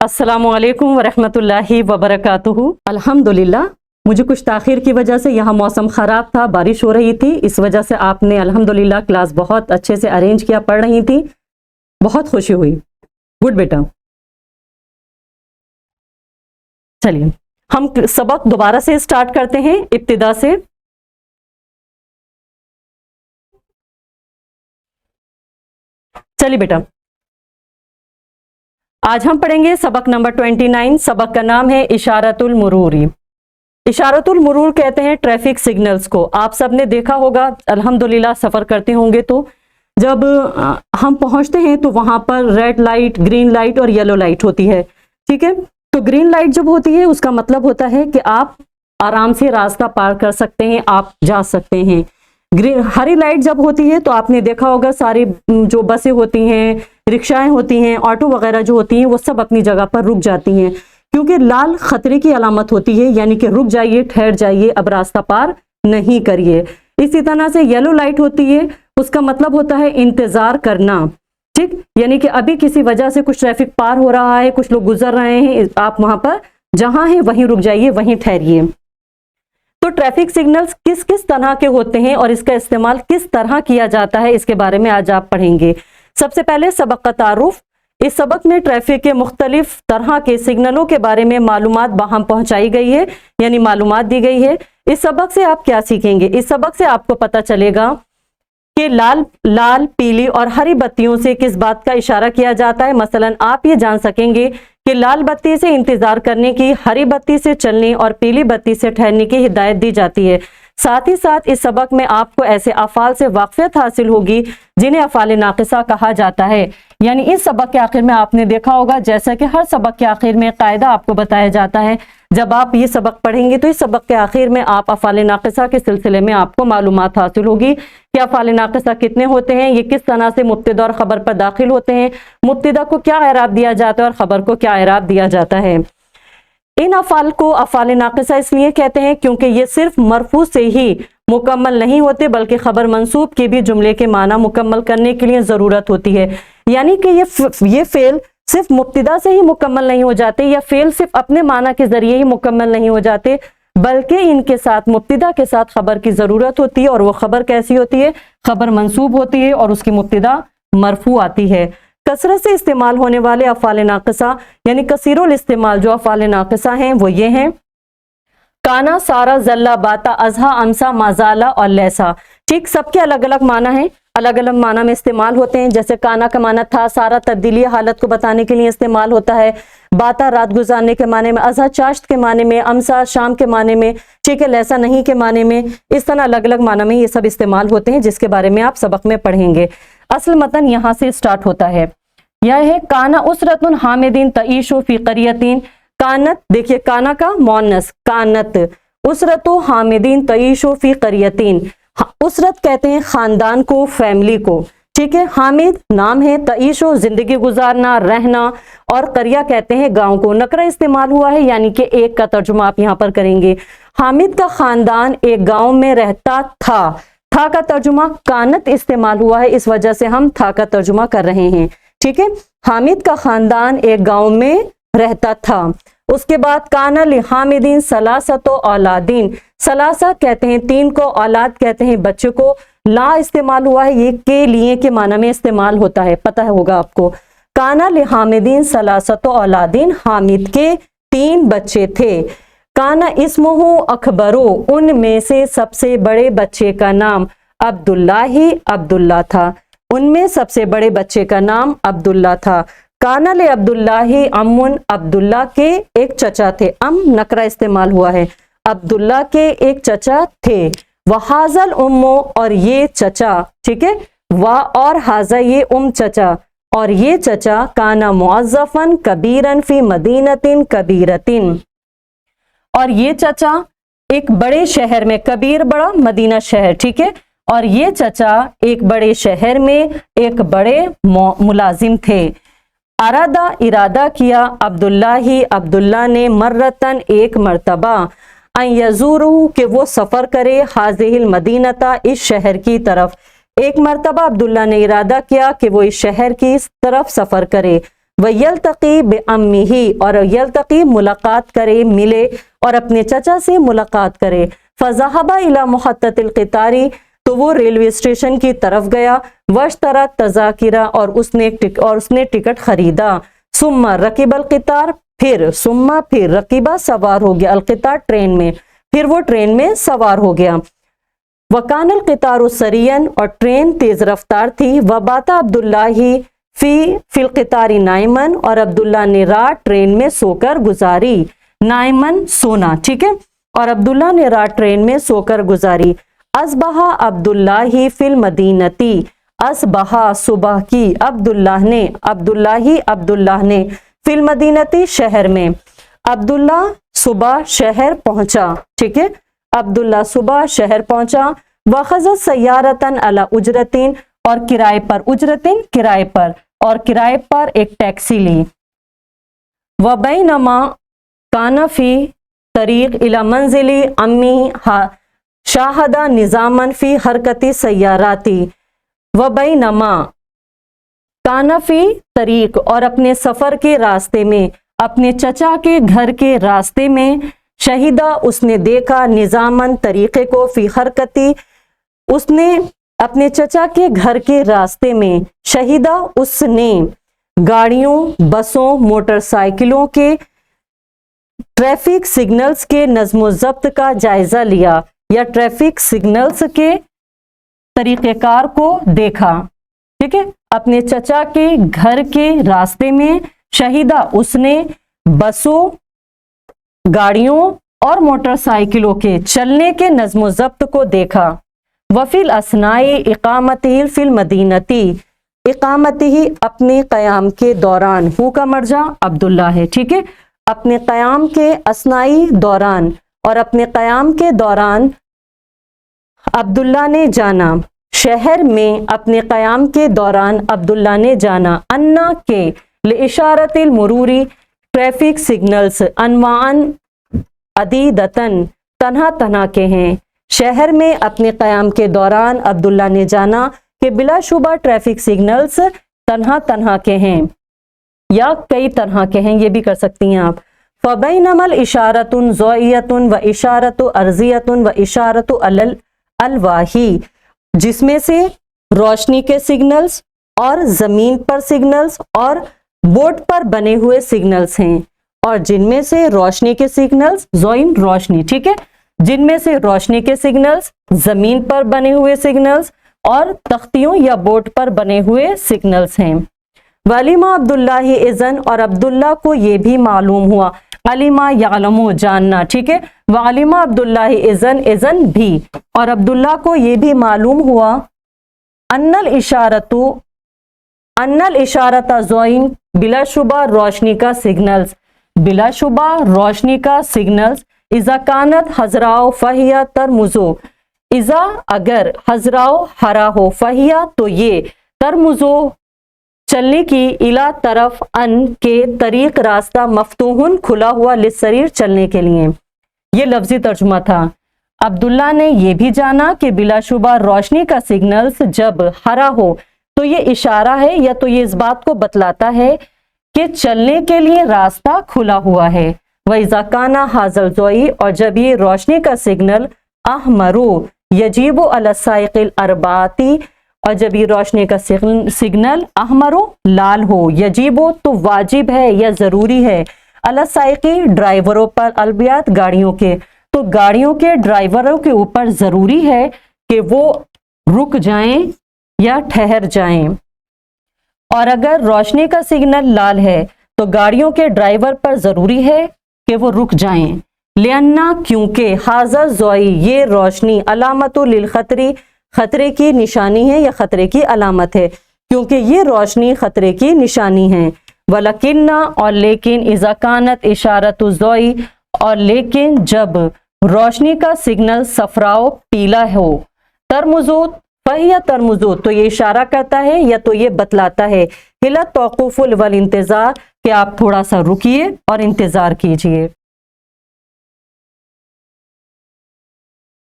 अस्सलामु अलैकुम वरहमतुल्लाहि वबरकातुहू। अल्हम्दुलिल्लाह, मुझे कुछ ताख़ीर की वजह से यहाँ मौसम ख़राब था, बारिश हो रही थी, इस वजह से आपने अल्हम्दुलिल्लाह क्लास बहुत अच्छे से अरेंज किया, पढ़ रही थी, बहुत खुशी हुई। गुड बेटा। चलिए हम सबक दोबारा से स्टार्ट करते हैं, इब्तिदा से। चलिए बेटा, आज हम पढ़ेंगे सबक नंबर 29। सबक का नाम है इशारतुल मुरूरी। इशारतुल मुरूर कहते हैं ट्रैफिक सिग्नल्स को। आप सब ने देखा होगा, अल्हम्दुलिल्लाह सफ़र करते होंगे तो जब हम पहुंचते हैं तो वहां पर रेड लाइट, ग्रीन लाइट और येलो लाइट होती है। ठीक है, तो ग्रीन लाइट जब होती है उसका मतलब होता है कि आप आराम से रास्ता पार कर सकते हैं, आप जा सकते हैं। हरी लाइट जब होती है तो आपने देखा होगा सारी जो बसें होती हैं, रिक्शाएं होती हैं, ऑटो वगैरह जो होती हैं वो सब अपनी जगह पर रुक जाती हैं, क्योंकि लाल खतरे की अलामत होती है, यानी कि रुक जाइए, ठहर जाइए, अब रास्ता पार नहीं करिए। इसी तरह से येलो लाइट होती है, उसका मतलब होता है इंतजार करना। ठीक, यानी कि अभी किसी वजह से कुछ ट्रैफिक पार हो रहा है, कुछ लोग गुजर रहे हैं, आप वहां पर जहां हैं वहीं रुक जाइए, वहीं ठहरिए। तो ट्रैफिक सिग्नल्स किस किस तरह के होते हैं और इसका इस्तेमाल किस तरह किया जाता है, इसके बारे में आज आप पढ़ेंगे। सबसे पहले सबक का तारुफ। इस सबक में ट्रैफिक के मुख्तलिफ तरह के सिग्नलों के बारे में मालूमात बाहम पहुंचाई गई है, यानी मालूमात दी गई है। इस सबक से आप क्या सीखेंगे? इस सबक से आपको पता चलेगा कि लाल, पीली और हरी बत्तियों से किस बात का इशारा किया जाता है। मसलन आप ये जान सकेंगे कि लाल बत्ती से इंतजार करने की, हरी बत्ती से चलने और पीली बत्ती से ठहरने की हिदायत दी जाती है। साथ ही साथ इस सबक में आपको ऐसे अफ़ाल से वाक़फ़ियत हासिल होगी जिन्हें अफ़ाल नाक़िसा कहा जाता है। यानी इस सबक के आखिर में आपने देखा होगा, जैसा कि हर सबक के आखिर में कायदा आपको बताया जाता है, जब आप ये सबक पढ़ेंगे तो इस सबक के आखिर में आप अफ़ाल नाक़िसा के सिलसिले में आपको मालूमात हासिल होगी कि अफ़ाल नाक़िसा कितने होते हैं, ये किस तरह से मुब्तदा और ख़बर पर दाखिल होते हैं, मुब्तदा को क्या एराब दिया जाता है और ख़बर को क्या एराब दिया जाता है। इन अफ़ाल को अफ़ाल नाक़िसा इसलिए कहते हैं क्योंकि ये सिर्फ मरफू से ही मुकम्मल नहीं होते, बल्कि ख़बर मंसूब के भी जुमले के माना मुकम्मल करने के लिए ज़रूरत होती है। यानी कि ये फ़ेल सिर्फ मुब्तदा से ही मुकम्मल नहीं हो जाते, या फ़ेल सिर्फ अपने माना के ज़रिए ही मुकम्मल नहीं हो जाते, बल्कि इनके साथ मुब्तदा के साथ ख़बर की ज़रूरत होती है। और वो ख़बर कैसी होती है? ख़बर मंसूब होती है और उसकी मुब्तदा मरफू आती है। कसरत से इस्तेमाल होने वाले अफ़ाल नाक़िसा यानी कसीरुल इस्तेमाल जो अफ़ाल नाक़िसा हैं वो ये हैं: काना, सारा, जल्ला, बाता, अज़हा, अमसा, माज़ाला और लैसा। ठीक, सबके अलग अलग माना है, अलग अलग माना में इस्तेमाल होते हैं। जैसे काना का माना था, सारा तब्दीली हालत को बताने के लिए इस्तेमाल होता है, बाता रात गुजारने के माने में, अज़हा चाश्त के माने में, अमसा शाम के माने में, ठीक है, लैसा नहीं के माने में। इस तरह अलग अलग माना में ये सब इस्तेमाल होते हैं, जिसके बारे में आप सबक में पढ़ेंगे। असल मतन यहाँ से स्टार्ट होता है, यह है काना उसरतुन हामिदीन तईशु फी क़रियतिन। कानत, देखिए काना का मोनस कानत, उसरतु हामिदीन तईशु फी क़रियतिन। उसरत कहते हैं खानदान को, फैमिली को, ठीक है। हामिद नाम है, तईशो जिंदगी गुजारना, रहना, और करिया कहते हैं गांव को। नकरा इस्तेमाल हुआ है, यानी कि एक का तर्जुमा आप यहाँ पर करेंगे। हामिद का खानदान एक गांव में रहता था का तर्जुमा कानत इस्तेमाल हुआ है, इस वजह से हम था का तर्जुमा कर रहे हैं। ठीक है, हामिद का खानदान एक गांव में रहता था। उसके बाद काना लिहामिदीन सलासतो औलादीन। सलासा कहते हैं तीन को, औलाद कहते हैं बच्चे को। ला इस्तेमाल हुआ है, ये के लिए के माना में इस्तेमाल होता है, पता होगा आपको। काना लिहामिदीन सलासतो औलादीन, हामिद के तीन बच्चे थे। काना इस्मुहु अकबरो, उनमें से सबसे बड़े बच्चे का नाम अब्दुल्ला था। उनमें सबसे बड़े बच्चे का नाम अब्दुल्ला था। काना ले अब्दुल्लाही अम्मुन, अब्दुल्ला के एक चचा थे। नकरा इस्तेमाल हुआ है, अब्दुल्ला के एक चचा थे। वहाजल उम्मो, और ये चचा, ठीक है, वाह और हाजा ये चचा, और ये चचा काना मुअज़्ज़फ़न कबीरन फी मदीनतिन कबीरतिन, और ये चचा एक बड़े शहर में, कबीर बड़ा, मदीना शहर, ठीक है, और ये चचा एक बड़े शहर में एक बड़े मुलाजिम थे। अरादा इरादा किया, अब्दुल्ला ने मर्रतन एक मर्तबा, अन यज़ूरू के वो सफ़र करे, हाज़िहिल मदीनता इस शहर की तरफ। एक मर्तबा अब्दुल्ला ने इरादा किया कि वो इस शहर की तरफ सफ़र करे। वयल्तकी बिअम्मिही, और यल्तकी मुलाकात करे, मिले, और अपने चचा से मुलाकात करे। फज़हबा इला मुहत्ततिल क़ितारी, तो वो रेलवे स्टेशन की तरफ गया। वश्तरा तज़ाकिरा, और उसने टिकट खरीदा। सुम्मा रकीबल क़ितार, फिर रकीबा सवार हो गया, अलक़ितार ट्रेन में, फिर वो ट्रेन में सवार हो गया। वकानल क़ितारु सरियन, और ट्रेन तेज रफ्तार थी। वबाता अब्दुल्लाही फिल क़ितारी नाइमन, और अब्दुल्ला ने रात ट्रेन में सोकर गुजारी। नाइमन सोना, ठीक है, और अब्दुल्ला ने रात ट्रेन में सोकर गुजारी। असबहा अब्दुल्लाही फिल मदीनती, असबहा सुबह की, अब्दुल्लाह ने फिल मदीनती शहर में, अब्दुल्ला सुबह शहर पहुंचा, ठीक है, अब्दुल्ला सुबह शहर पहुंचा। वखज़त सय्यारतन अला उजरतिन, और किराए पर, उजरतिन किराए पर, और किराए पर एक टैक्सी ली। वबैनमा काना फी तरीक इला मंजिली अम्मी शाहदा निजामन फी हरकती सय्याराती। वबैनमा काना फी तरीक, और अपने सफर के रास्ते में, अपने चचा के घर के रास्ते में, शहीदा उसने देखा, निजामन तरीके को, फी हरकती उसने अपने चचा के घर के रास्ते में, शहीदा उसने गाड़ियों, बसों, मोटरसाइकिलों के ट्रैफिक सिग्नल्स के नज़्म ज़ब्त का जायजा लिया, या ट्रैफिक सिग्नल्स के तरीक़ेकार को देखा, ठीक है। अपने चचा के घर के रास्ते में शहीदा उसने बसों, गाड़ियों और मोटरसाइकिलों के चलने के नज़्म ज़ब्त को देखा। वफिल असनाए इकामती फिल मदीनती, इकामती अपने क़याम के दौरान, हु का मर्जा अब्दुल्ला है, ठीक है, अपने क़याम के असनाई दौरान, और अपने क़याम के दौरान अब्दुल्ला ने जाना, शहर में अपने क़याम के दौरान अब्दुल्ला ने जाना, अन्ना के लिइशारतिल मुरूरी ट्रैफिक सिग्नल्स, अनवान अदीदतन तन्हा तन्हा के हैं। शहर में अपने क़याम के दौरान अब्दुल्ला ने जाना कि बिलाशुबा ट्रैफिक सिग्नल्स तन्हा तन्हा के हैं, या कई तरह के हैं, ये भी कर सकती हैं आप। फ़बैनमल इशारतुन ज़ोइयतुन व इशारतु अर्ज़ियतुन व इशारतु अलवाही, जिसमें से रोशनी के सिग्नल्स और ज़मीन पर सिग्नल्स और बोर्ड पर बने हुए सिग्नल्स हैं, और जिनमें से रोशनी के सिग्नल्स, ज़ोइन रोशनी, ठीक है, जिनमें से रोशनी के सिग्नल्स, ज़मीन पर बने हुए सिग्नल्स और तख्तियों या बोर्ड पर बने हुए सिग्नल्स हैं। वलीमा अब्दुल्लाही इज़न, और अब्दुल्ला को ये भी मालूम हुआ, अलीमा यालमो जानना, ठीक है, वालिमा अब्दुल्लाही इज़न, इज़न भी, और अब्दुल्ला को ये भी मालूम हुआ, अन्नल इशारता ज़ोइन बिलाशुबा रोशनी का सिग्नल्स, बिलाशुबा रोशनी का सिग्नल्स, इज़ा कानत हजराओ फहिया तरमुजो, इज़ा अगर हजराओ हरा हो, फहिया तो ये, तरमुजो चलने की, इला तरफ, अन के तरीक रास्ता, मफ्तूहुन खुला हुआ, लिस्सरीर चलने के लिए। ये लफ्जी तर्जुमा था। अब्दुल्ला ने यह भी जाना कि बिलाशुबा रोशनी का सिग्नल्स जब हरा हो तो ये इशारा है, या तो ये इस बात को बतलाता है कि चलने के लिए रास्ता खुला हुआ है। वइज़ा काना हाज़ल ज़ोई, और जब ये रोशनी का सिग्नल अहमरू यजीबु अला साइकिल अरबाती, और जब ये रोशनी का सिग्नल अहमरो लाल हो, यजीबो तो वाजिब है या जरूरी है, अला साइकी ड्राइवरों पर, अलबियात गाड़ियों के, तो गाड़ियों के ड्राइवरों के ऊपर जरूरी है कि वो रुक जाएं या ठहर जाएं। और अगर रोशनी का सिग्नल लाल है तो गाड़ियों के ड्राइवर पर जरूरी है कि वो रुक जाएं। लिअन्ना क्योंकि, हाज़ा ज़ोई ये रोशनी, अलामतु लिल खतरी खतरे की निशानी है या खतरे की अलामत है, क्योंकि ये रोशनी खतरे की निशानी है। वलकिन्ना और लेकिन, इज़ा कानत इशारतु ज़ोई और लेकिन जब रोशनी का सिग्नल सफराओ पीला हो, तरमुजो फहिया तरमुजो तो ये इशारा करता है या तो ये बतलाता है, हिला तौक़ुफ़ुल वल इंतज़ार कि आप थोड़ा सा रुकिए और इंतज़ार कीजिए।